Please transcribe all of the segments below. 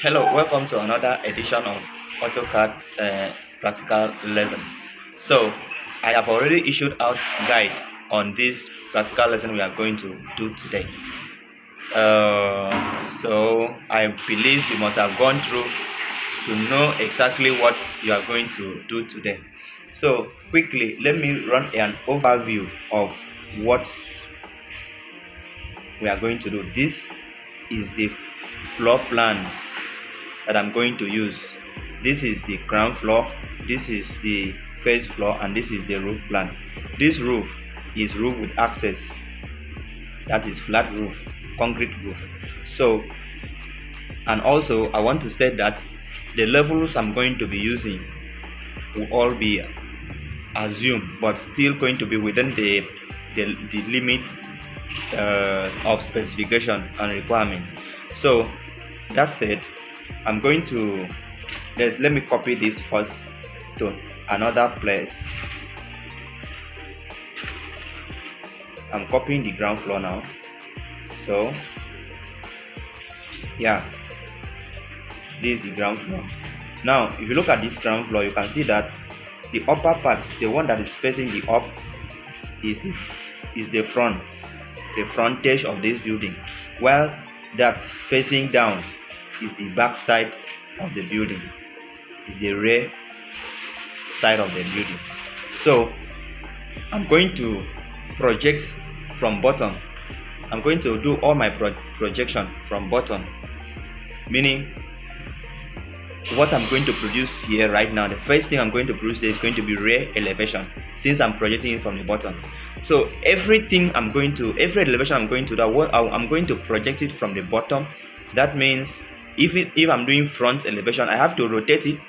Hello, welcome to another edition of AutoCAD practical lesson. So, I have already issued out guide on this practical lesson we are going to do today. So, I believe you must have gone through to know exactly what you are going to do today. So, quickly, let me run an overview of what we are going to do. This is the floor plans that I'm going to use. This is the ground floor, this is the first floor, and this is the roof plan. This roof is roof with access, that is flat roof, concrete roof. So, and also I want to state that the levels I'm going to be using will all be assumed, but still going to be within the limit of specification and requirements. So that said, I'm going to let me copy this first to another place. I'm copying the ground floor now. So yeah, this is the ground floor. Now if you look at this ground floor, you can see that the upper part, the one that is facing the up, is the frontage of this building, while that's facing down is the back side of the building, is the rear side of the building. So I'm going to project from bottom. I'm going to do all my projection from bottom, meaning what I'm going to produce here right now, the first thing I'm going to produce there is going to be rear elevation, since I'm projecting it from the bottom. So every elevation I'm going to do, I'm going to project it from the bottom. That means if I'm doing front elevation, I have to rotate it.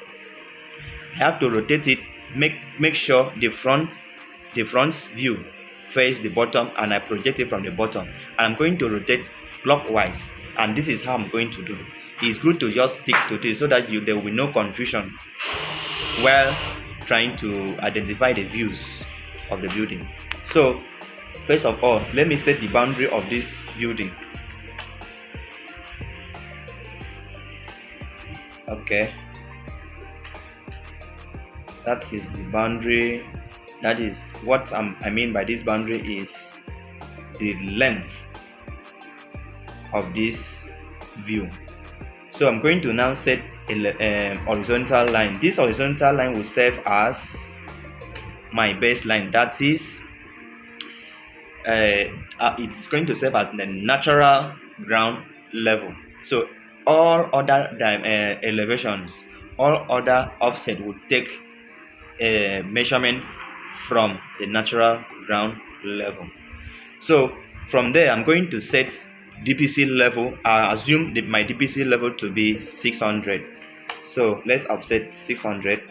Make sure the front view face the bottom, and I project it from the bottom, and I'm going to rotate clockwise. And this is how I'm going to do. It's good to just stick to this so that there will be no confusion while trying to identify the views of the building. So first of all, let me set the boundary of this building. Okay, that is the boundary. That is what I mean by this boundary is the length of this view. So I'm going to now set a horizontal line. This horizontal line will serve as my baseline. That is, it's going to serve as the natural ground level. So all other elevations, all other offset will take a measurement from the natural ground level. So from there, I'm going to set DPC level. I assume my DPC level to be 600. So let's offset 600.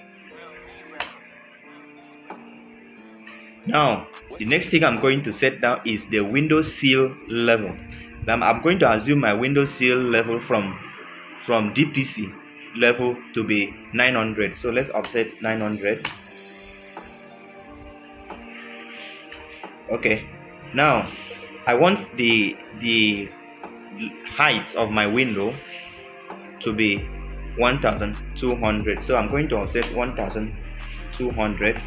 Now the next thing I'm going to set down is the window sill level. I'm going to assume my window sill level from DPC level to be 900. So let's offset 900. Okay, now I want the height of my window to be 1200. So I'm going to offset 1200.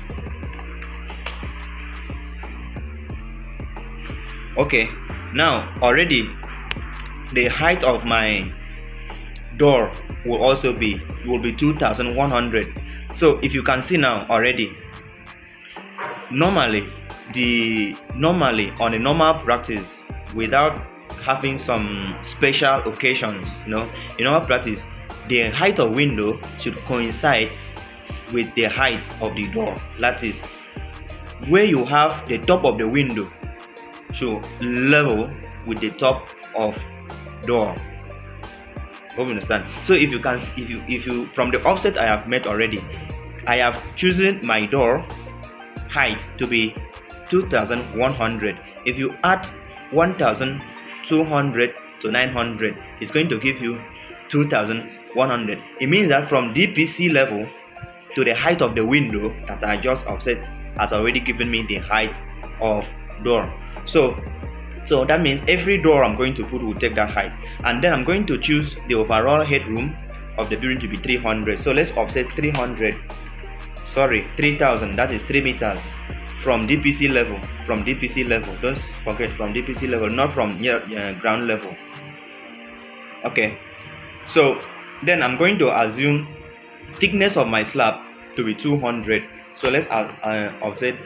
Okay, now already the height of my door will be 2100. So if you can see now already, normally on a normal practice, without having some special occasions, in normal practice, the height of window should coincide with the height of the door. That is, where you have the top of the window should level with the top of door. Hope you understand. So if you from the offset I have made already, I have chosen my door height to be 2100. If you add 1200 to 900, it's going to give you 2100. It means that from DPC level to the height of the window that I just offset has already given me the height of door. So So that means every door I'm going to put will take that height. And then I'm going to choose the overall headroom of the building to be 300. So let's offset 300, sorry, 3000, that is 3 meters from DPC level. From DPC level, don't forget, from DPC level, not from ground level. Okay, so then I'm going to assume thickness of my slab to be 200. So let's offset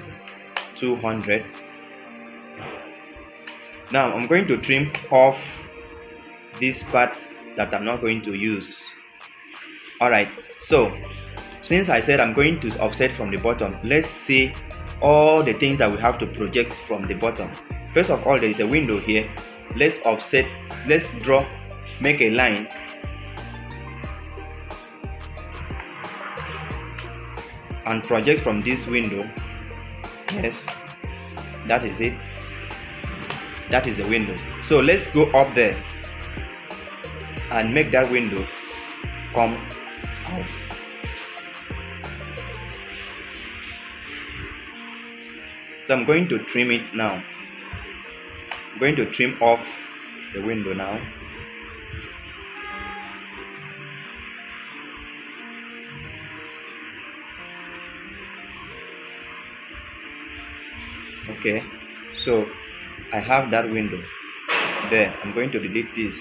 200. Now I'm going to trim off these parts that I'm not going to use. Alright, so since I said I'm going to offset from the bottom, let's see all the things that we have to project from the bottom. First of all, there is a window here. Let's offset, let's draw, make a line and project from this window. Yes, that is it. That is the window. So let's go up there and make that window come out. So I'm going to trim it now. I'm going to trim off the window now. Okay, so I have that window there. I'm going to delete this.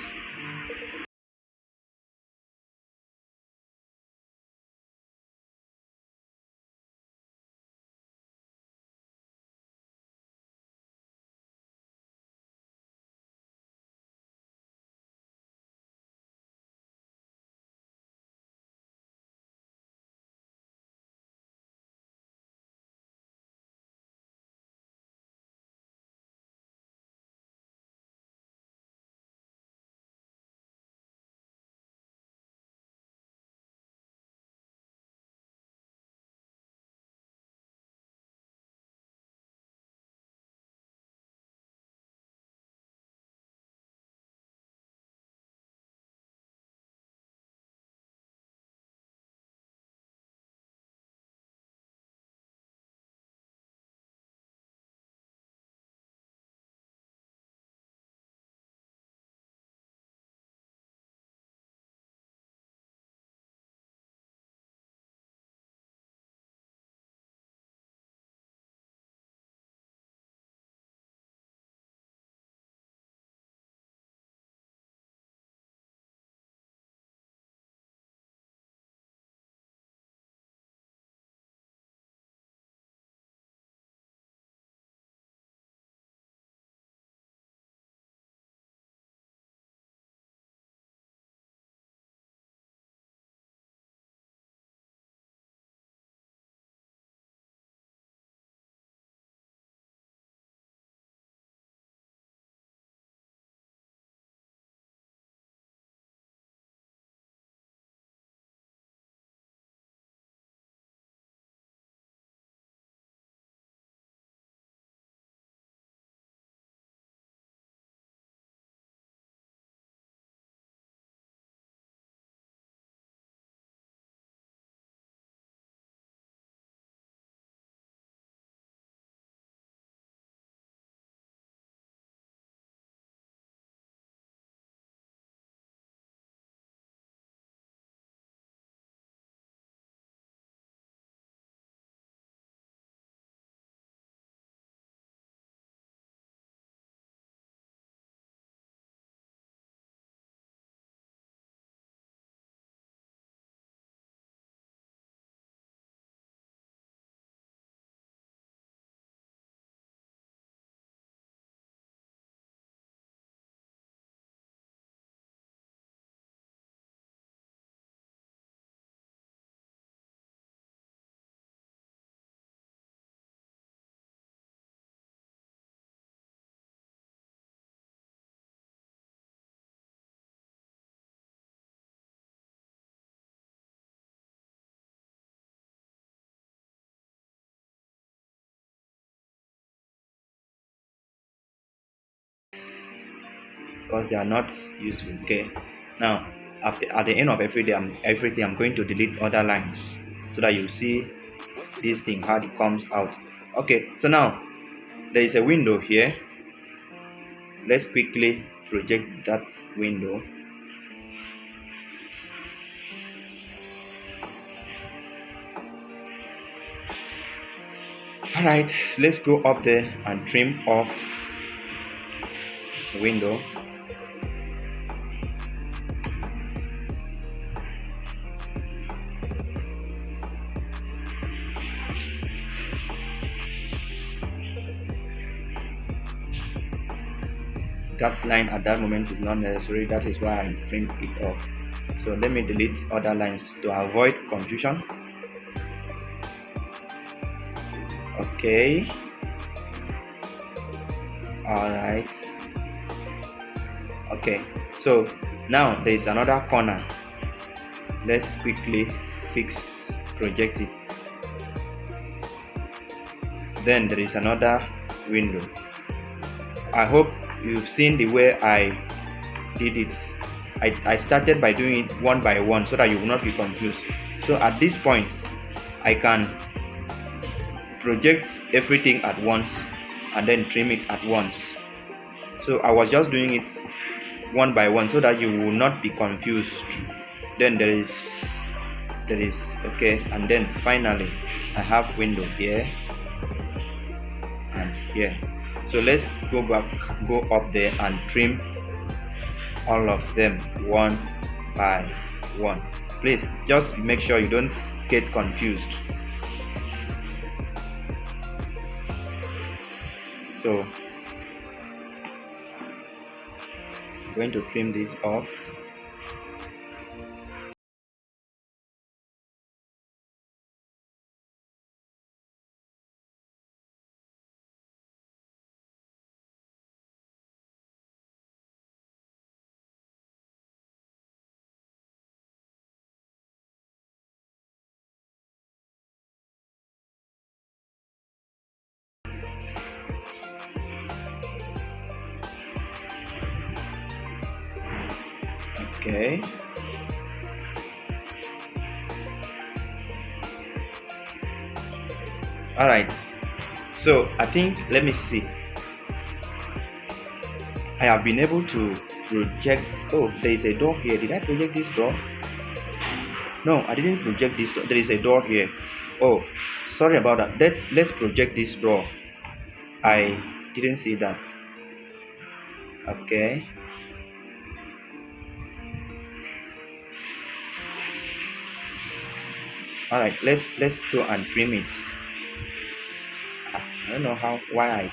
Because they are not useful. Okay, now at the end of everything I'm going to delete other lines so that you see this thing how it comes out. Okay, so now there is a window here. let's quickly project that window. Alright, let's go up there and trim off the window. That line at that moment is not necessary, that is why I trimmed it off. So let me delete other lines to avoid confusion. Okay, alright, okay, so now there is another corner. Let's quickly project it. Then there is another window. I hope you've seen the way I did it. I started by doing it one by one so that you will not be confused. So at this point, I can project everything at once and then trim it at once. So I was just doing it one by one so that you will not be confused. Then there is okay, and then finally I have window here and here. So let's go up there and trim all of them one by one. Please just make sure you don't get confused. So I'm going to trim this off. Okay. All right. So I think, let me see. I have been able to project. Oh, there is a door here. Did I project this door? No, I didn't project this door. There is a door here. Oh, sorry about that. Let's project this door. I didn't see that. Okay. All right. Let's go and trim it. I don't know why I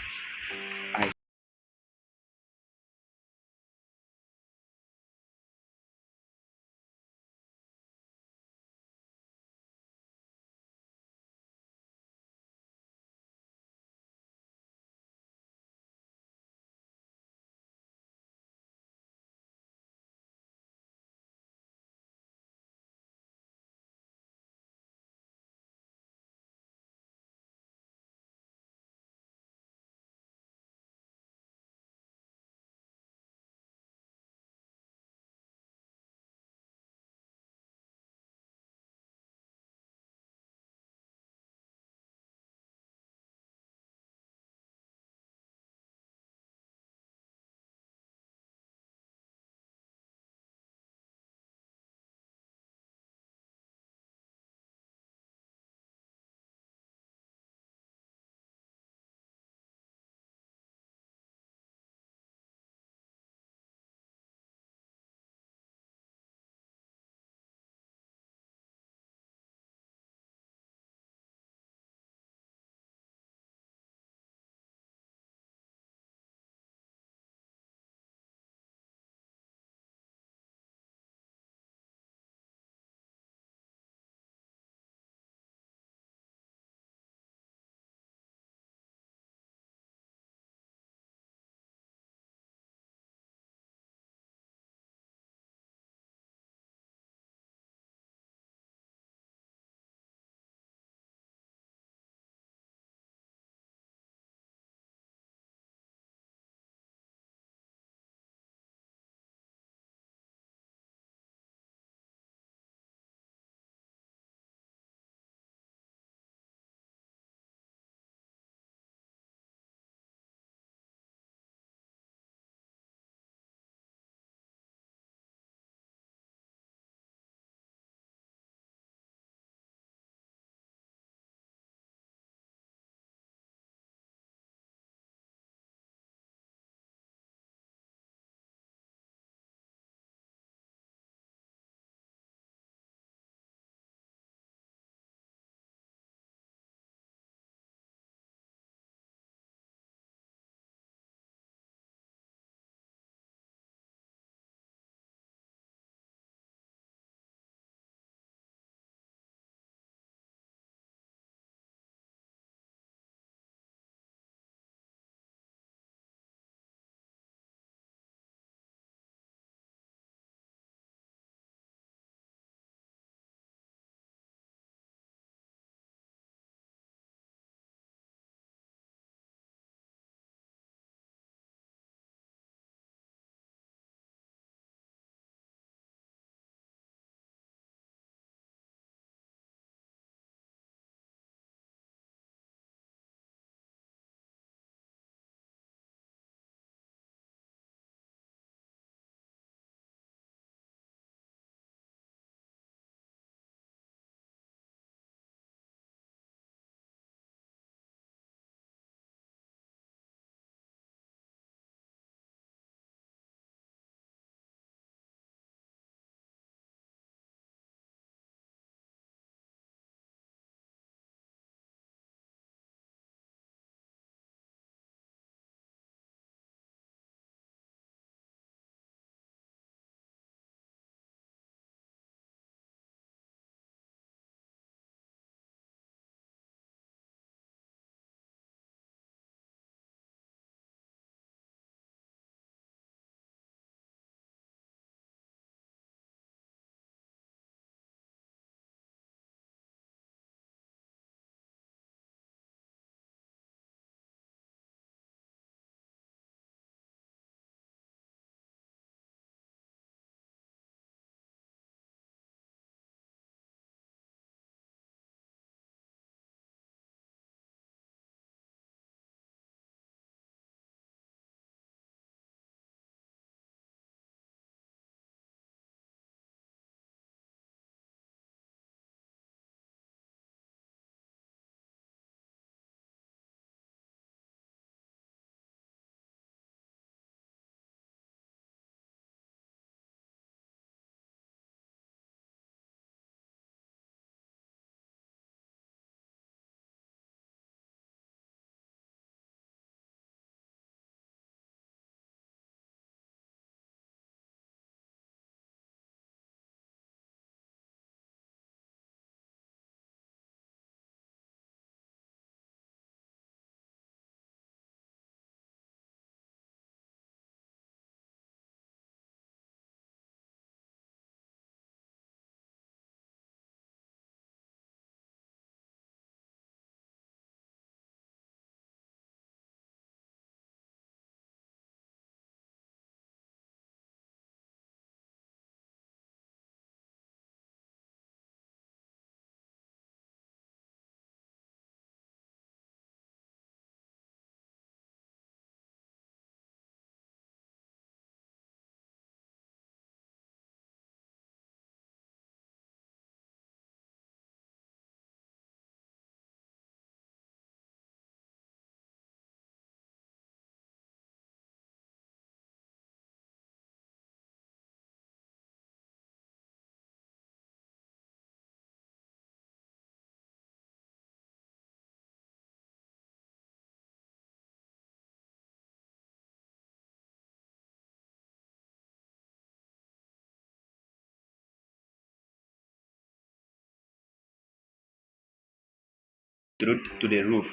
to the roof.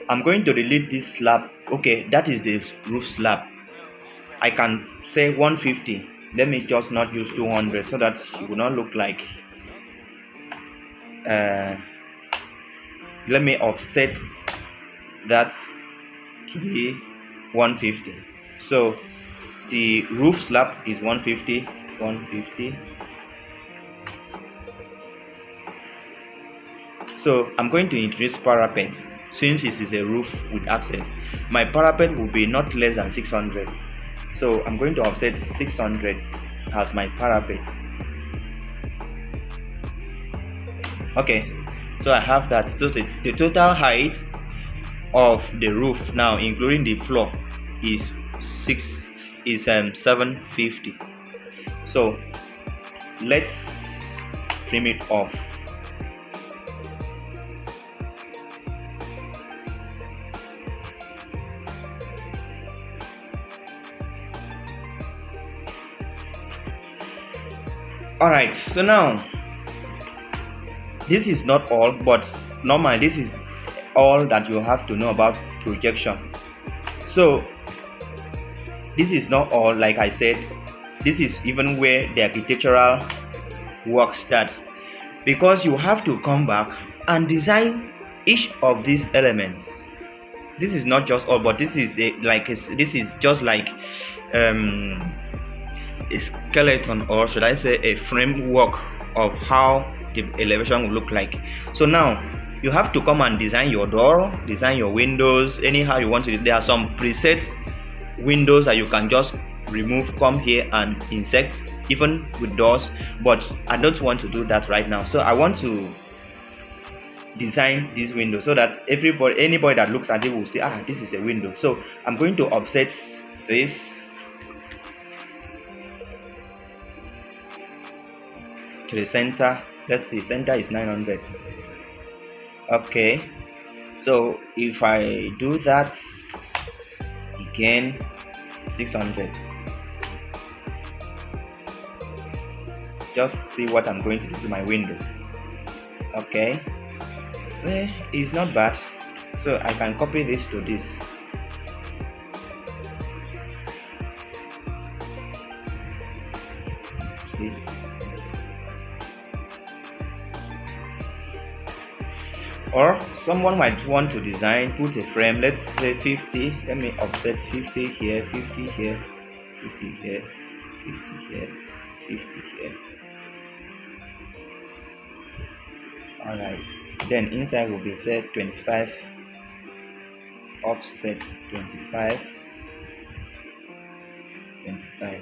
I'm going to delete this slab. Okay, that is the roof slab. I can say 150. Let me just not use 200 so that it will not look like uh, let me offset that to be 150. So the roof slab is 150, 150. So I'm going to introduce parapet. Since this is a roof with access, my parapet will be not less than 600. So I'm going to offset 600 as my parapet. Okay, so I have that. So the total height of the roof now, including the floor, is 750. So let's trim it off. Alright, so now this is not all, but normally this is all that you have to know about projection. So this is not all, like I said, this is even where the architectural work starts, because you have to come back and design each of these elements. This is not just all, but this is this is just like a skeleton, or should I say a framework of how the elevation will look like. So now you have to come and design your door, design your windows anyhow you want to. There are some preset windows that you can just remove, come here and insert, even with doors, but I don't want to do that right now. So I want to design this window so that anybody that looks at it will say, ah, this is a window. So I'm going to offset this to the center. Let's see, center is 900. Okay, so if I do that again, 600. Just see what I'm going to do to my window. Okay, so it's not bad. So I can copy this to this. See, or someone might want to design, put a frame, let's say 50. Let me offset 50 here, 50 here, 50 here, 50 here, 50 here. Alright, then inside will be set 25, offset 25, 25.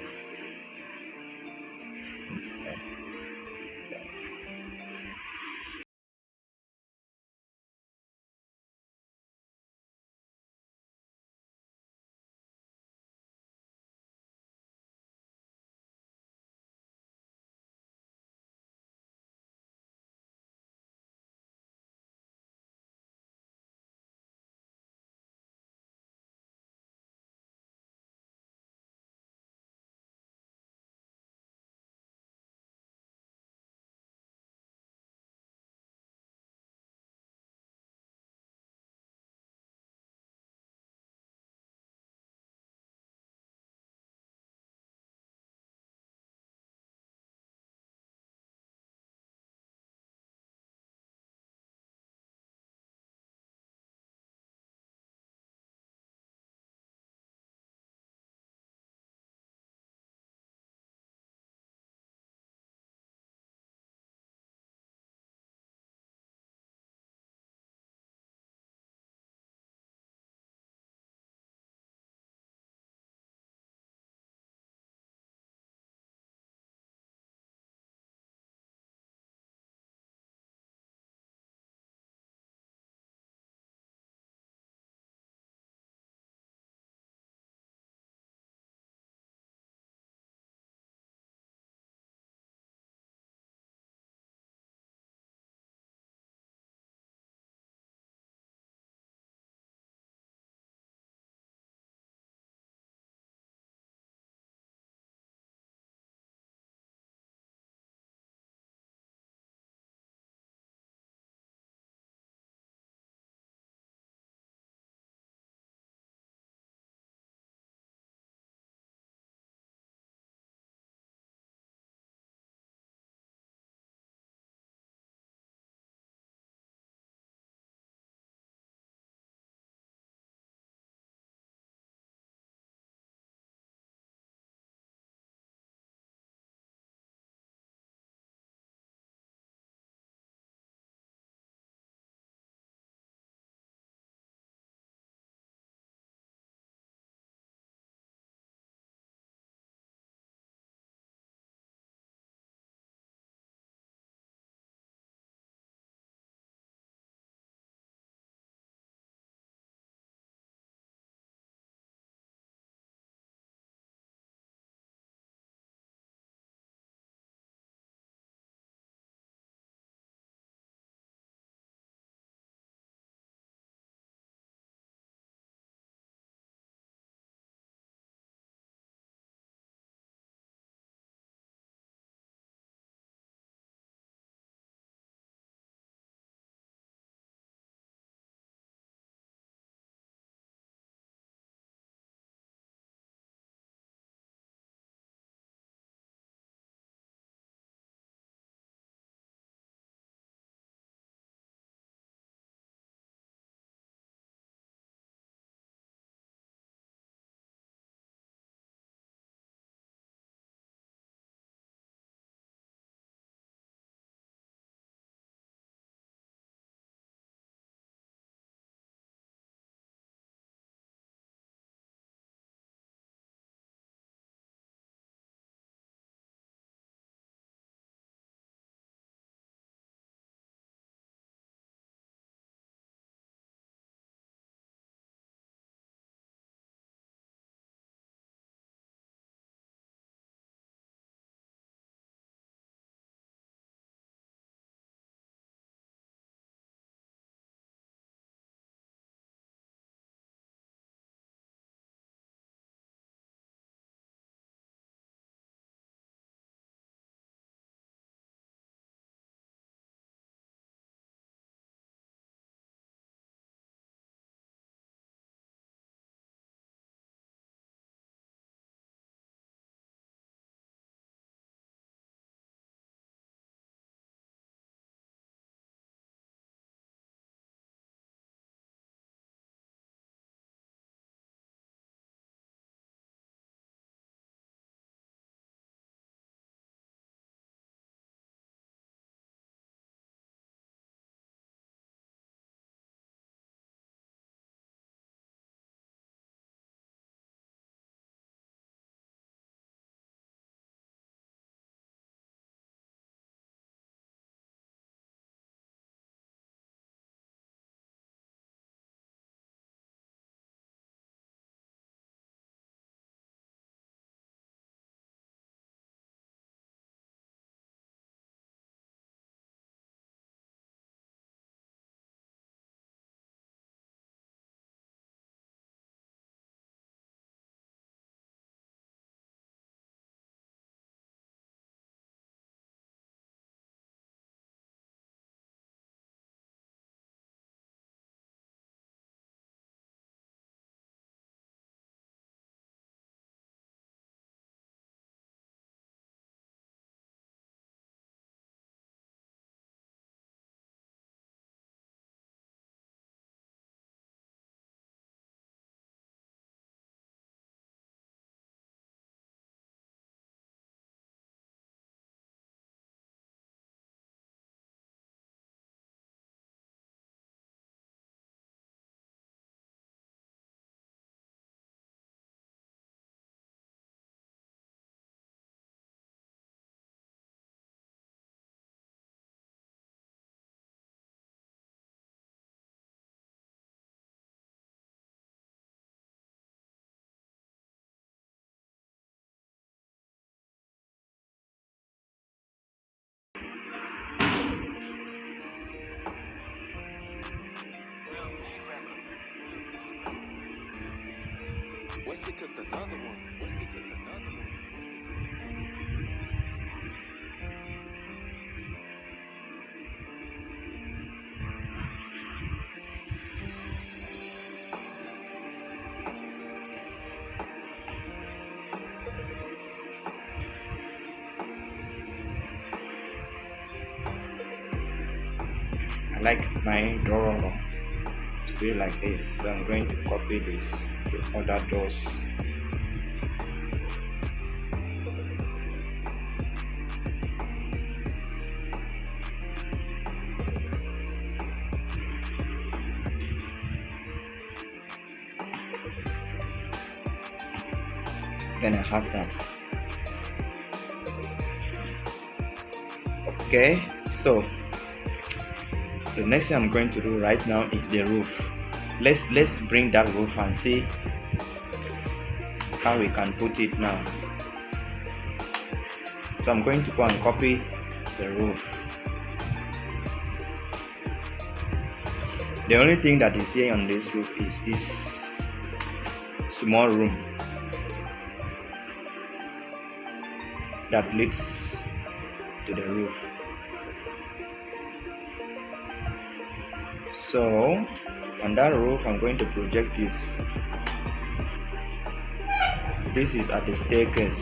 I like my door to be like this, so I'm going to copy this to other doors. Then I have that. Okay, so the next thing I'm going to do right now is the roof. Let's bring that roof and see how we can put it now. So I'm going to go and copy the roof. The only thing that is here on this roof is this small room that leads to the roof. So on that roof I'm going to project this. This is at the staircase.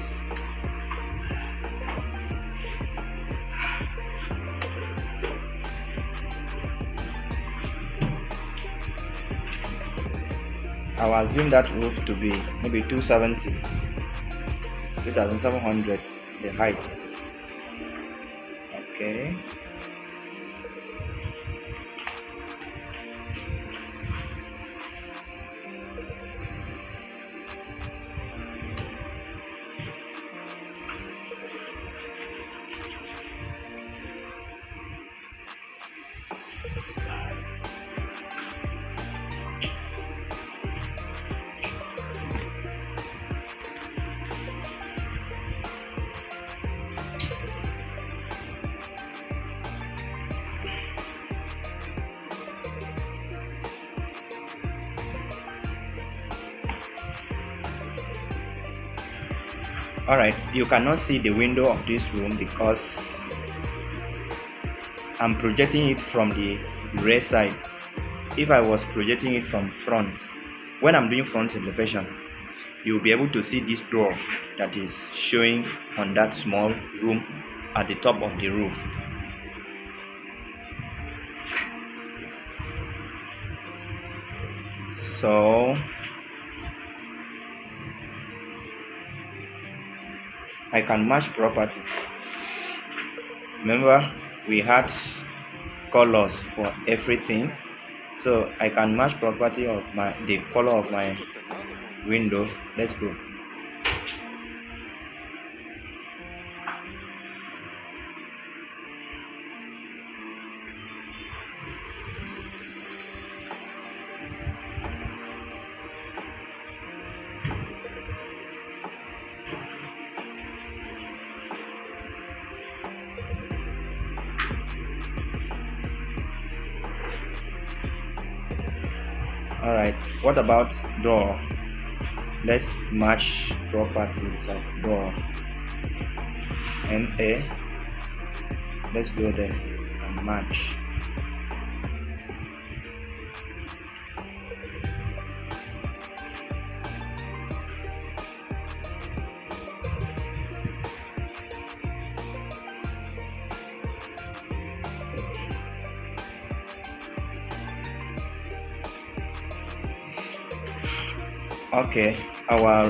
I'll assume that roof to be maybe 270, 2700, the height. Okay. Alright, you cannot see the window of this room because I'm projecting it from the rear side. If I was projecting it from front, when I'm doing front elevation, you'll be able to see this door that is showing on that small room at the top of the roof. So I can match property. Remember, we had colors for everything, so I can match property of the color of my window. Let's go. Alright, what about door? Let's match properties of door. MA. Let's go there and match. Okay, our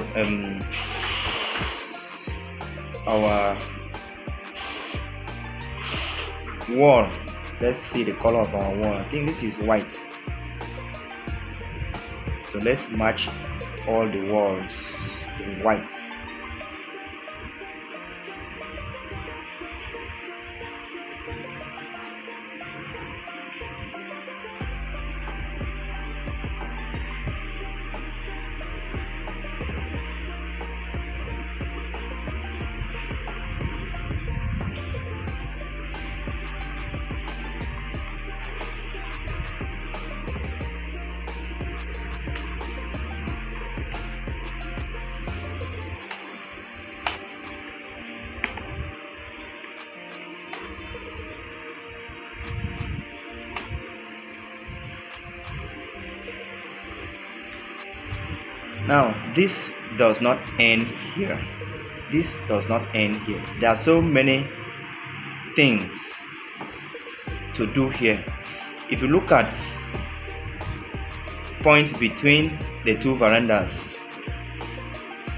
wall. Let's see the color of our wall. I think this is white. So let's match all the walls in white. Now this does not end here. This does not end here. There are so many things to do here. If you look at points between the two verandas,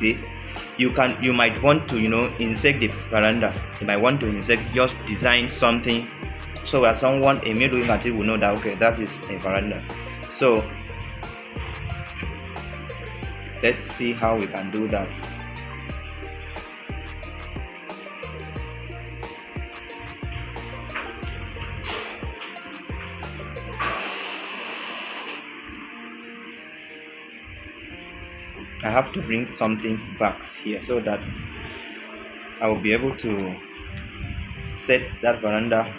see, you might want to insert the veranda. You might want to insert, just design something so that someone immediately at it will know that okay, that is a veranda. So let's see how we can do that. I have to bring something back here so that I will be able to set that veranda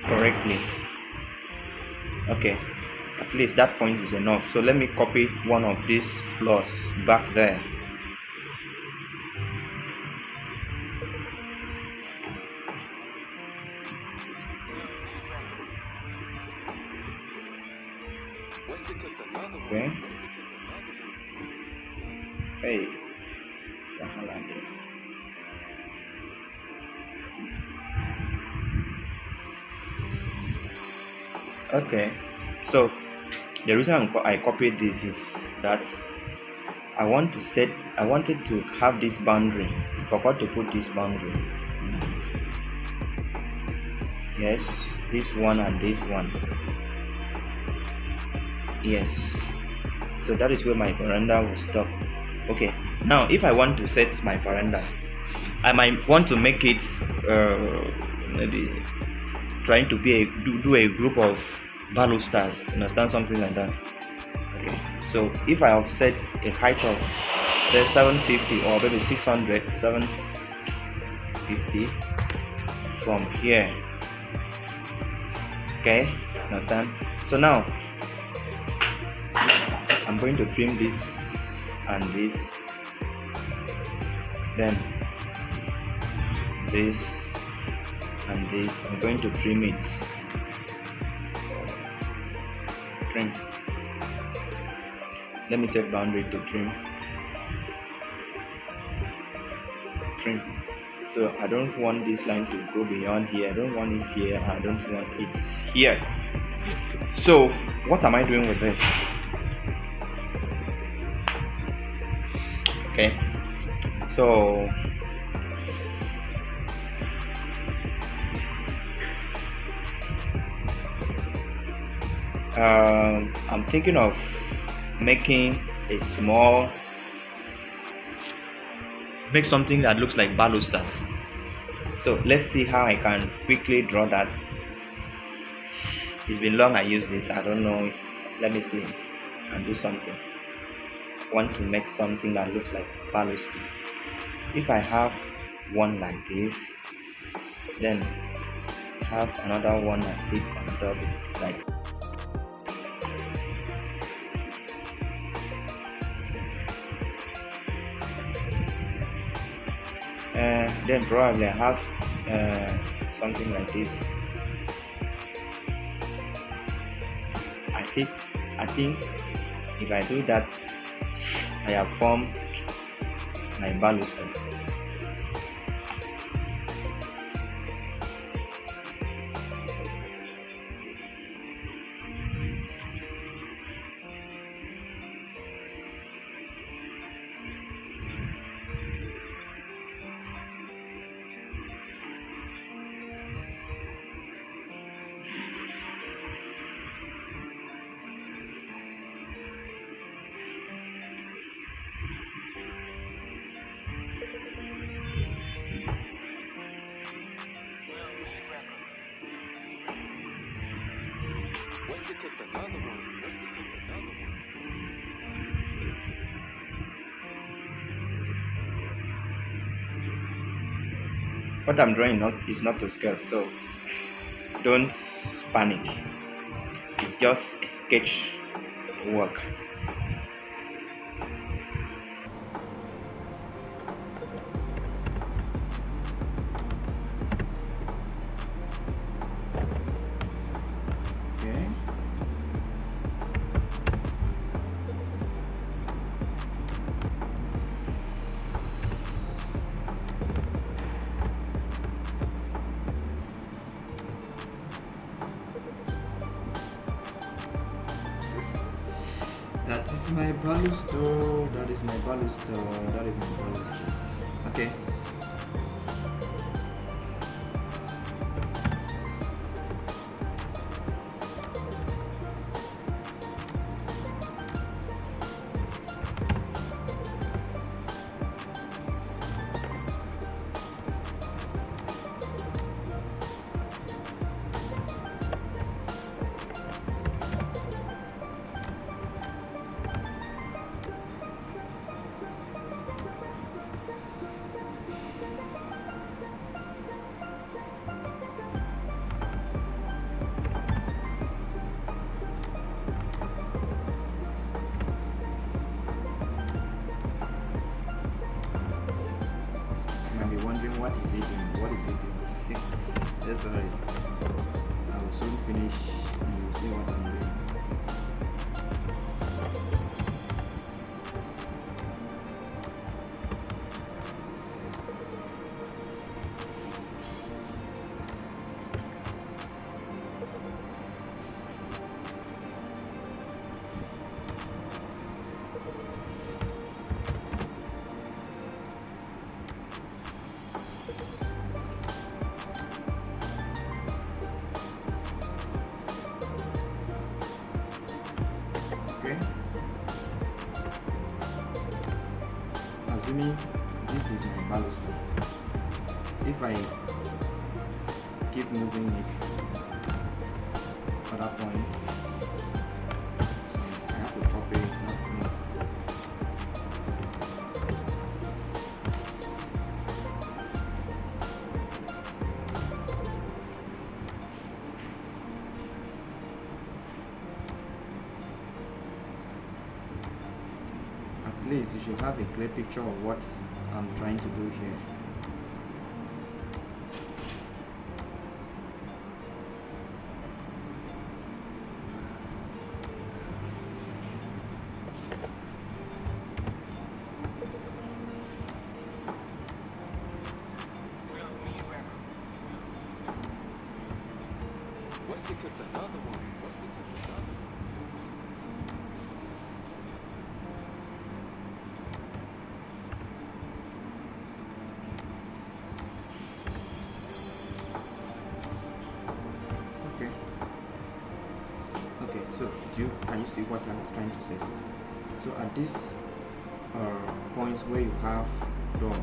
correctly. Okay, at least that point is enough. So let me copy one of these floors back there. Okay. Hey. Okay, so the reason I copied this is that I wanted to have this boundary. I forgot to put this boundary. Yes, this one and this one. Yes, so that is where my veranda will stop. Okay, now if I want to set my veranda, I might want to make it maybe trying to be do a group of balusters, understand, something like that. Okay, so if I have set a height of say 750 or maybe 600, 750 from here. Okay, understand? So now I'm going to trim this and this, then this and this. I'm going to trim it. Trim. Let me set boundary to trim. Trim. So I don't want this line to go beyond here. I don't want it here. I don't want it here. So what am I doing with this? Okay. So I'm thinking of making a make something that looks like balusters. So let's see how I can quickly draw that. It's been long I used this. I don't know. Let me see and do something. Want to make something that looks like baluster. If I have one like this, then have another one that sits on top like then probably I have something like this. I think if I do that, I have formed my baluster. What I'm drawing is not to scale, so don't panic. It's just a sketch work. Okay. is my baluster. That is my baluster. That is my baluster. Okay. Wondering what is it doing? What is it doing? That's alright. I will soon finish and you'll see what I'm doing. Assuming this is my baluster, if I keep moving it other points, I have to copy it, not move. At least you should have a clear picture of what I'm trying to do here. So can you see what I was trying to say? So at this points where you have door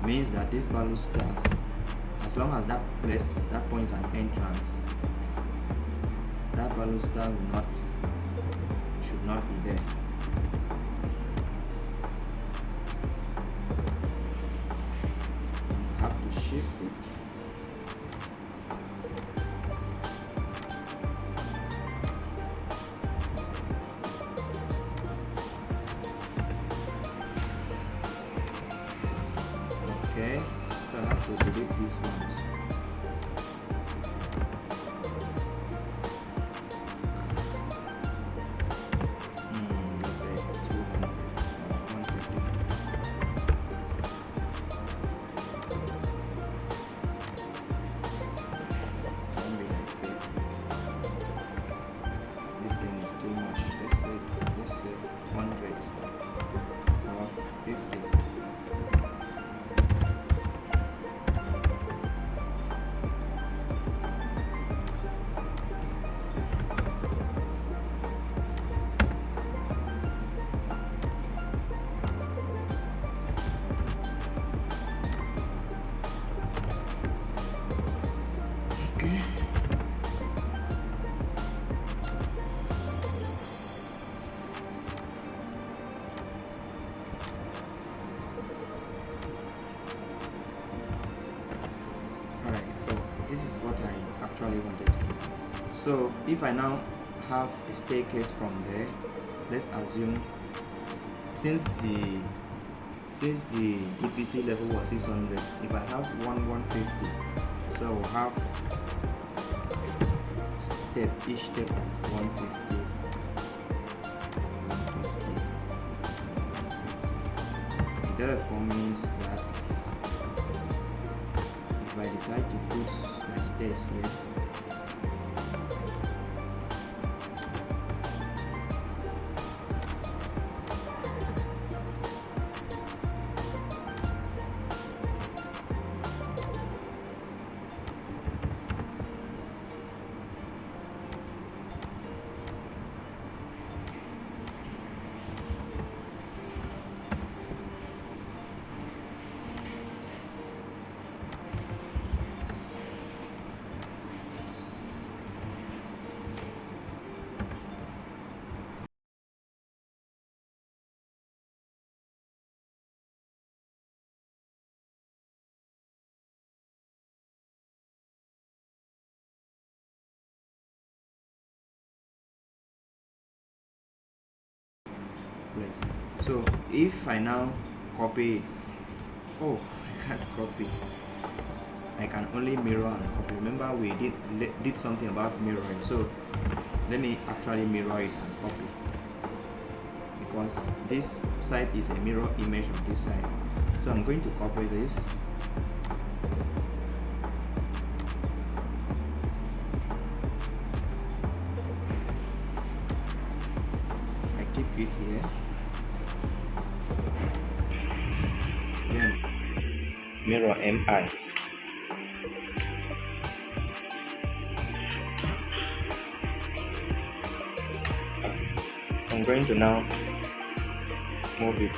means that this baluster, as long as that point is an entrance, that baluster should not be there. You have to shift it. Okay, so I have to delete these ones. Let's say 200 or 150. Maybe let's say this thing is too much. Let's say 100 or 50. This is what I actually wanted to do. So if I now have a staircase from there, let's assume since the EPC level was 600, if I have 150, so I will have each step of 150. Therefore means that if I decide to put my stairs here, place. So if I now copy it, oh, I can't copy. I can only mirror and copy. Remember we did something about mirroring. So let me actually mirror it and copy, because this side is a mirror image of this side. So I'm going to copy this. I keep it here. Then mirror MI. I'm going to now move it.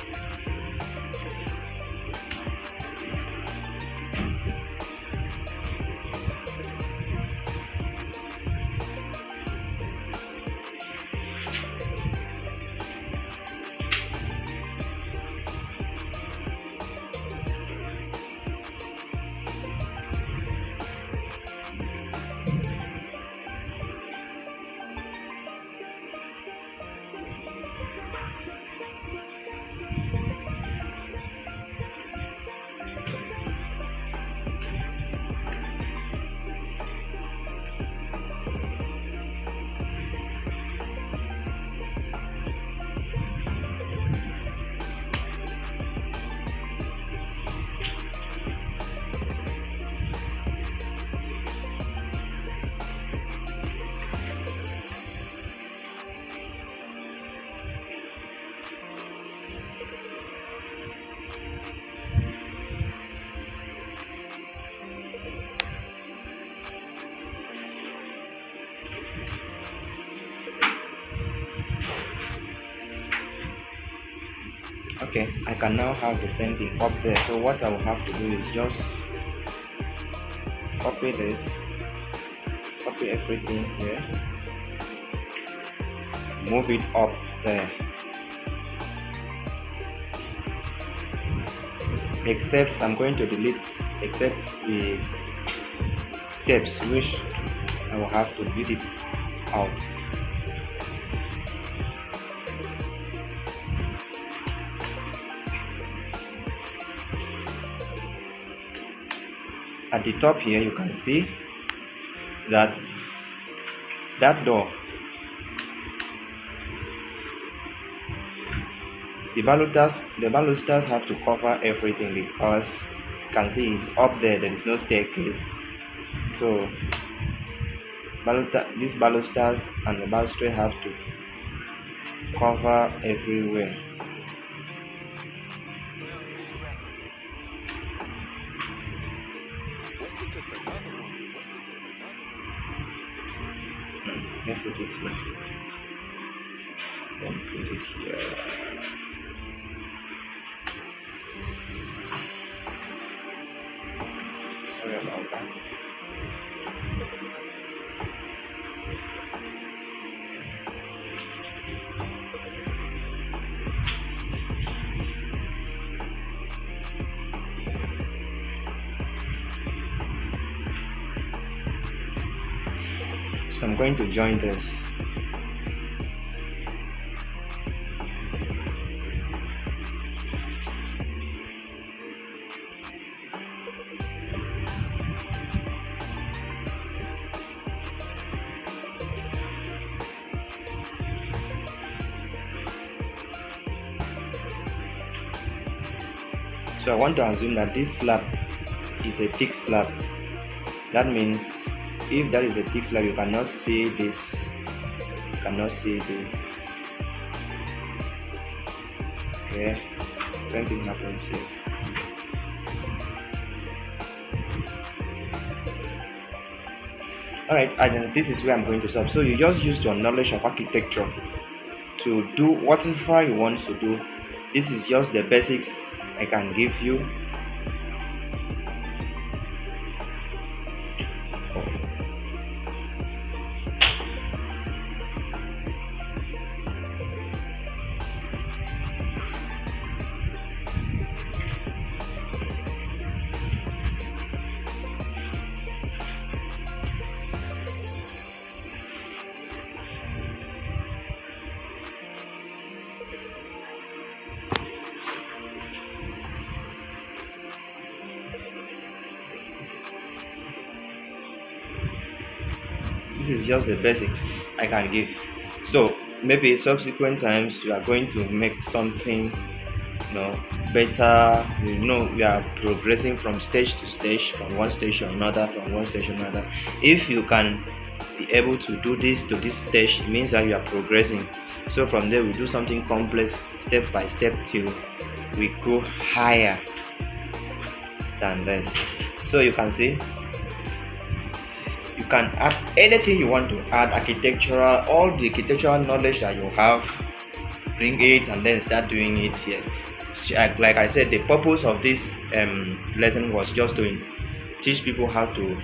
Okay, I can now have the same thing up there. So what I will have to do is just copy this, copy everything here, move it up there. Except I'm going to delete except the steps which I will have to build it out. At the top here you can see that door, the balusters have to cover everything, because you can see it's up there, there is no staircase. So these balusters and the balustrade have to cover everywhere. Let's put it here. Then put it here. Sorry about that. So I'm going to join this. So I want to assume that this slab is a thick slab. That means if that is a thick slab, you cannot see this. You cannot see this. Okay, same thing happens here. Alright, and this is where I'm going to stop. So you just use your knowledge of architecture to do whatever you want to do. This is just the basics I can give you. This is just the basics I can give. So maybe subsequent times you are going to make something, better. We are progressing from stage to stage, from one stage to another, from one stage to another. If you can be able to do this to this stage, it means that you are progressing. So from there we do something complex step by step till we go higher than this. So you can see, you can add anything you want to add, architectural, all the architectural knowledge that you have, bring it and then start doing it here. Like I said, the purpose of this lesson was just to teach people how to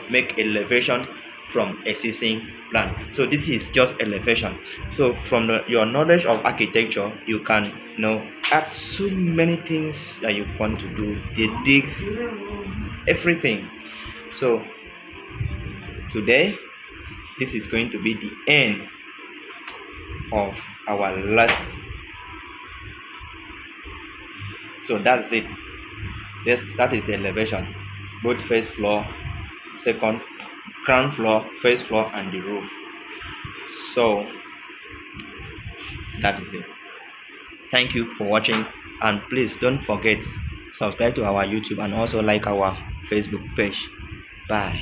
make elevation from existing plan. So this is just elevation. So from your knowledge of architecture, you can add so many things that you want to do, the digs, everything. So today, this is going to be the end of our lesson. So that's it. That is the elevation, both first floor, second, ground floor, first floor, and the roof. So that is it. Thank you for watching, and please don't forget, subscribe to our YouTube and also like our Facebook page. Bye.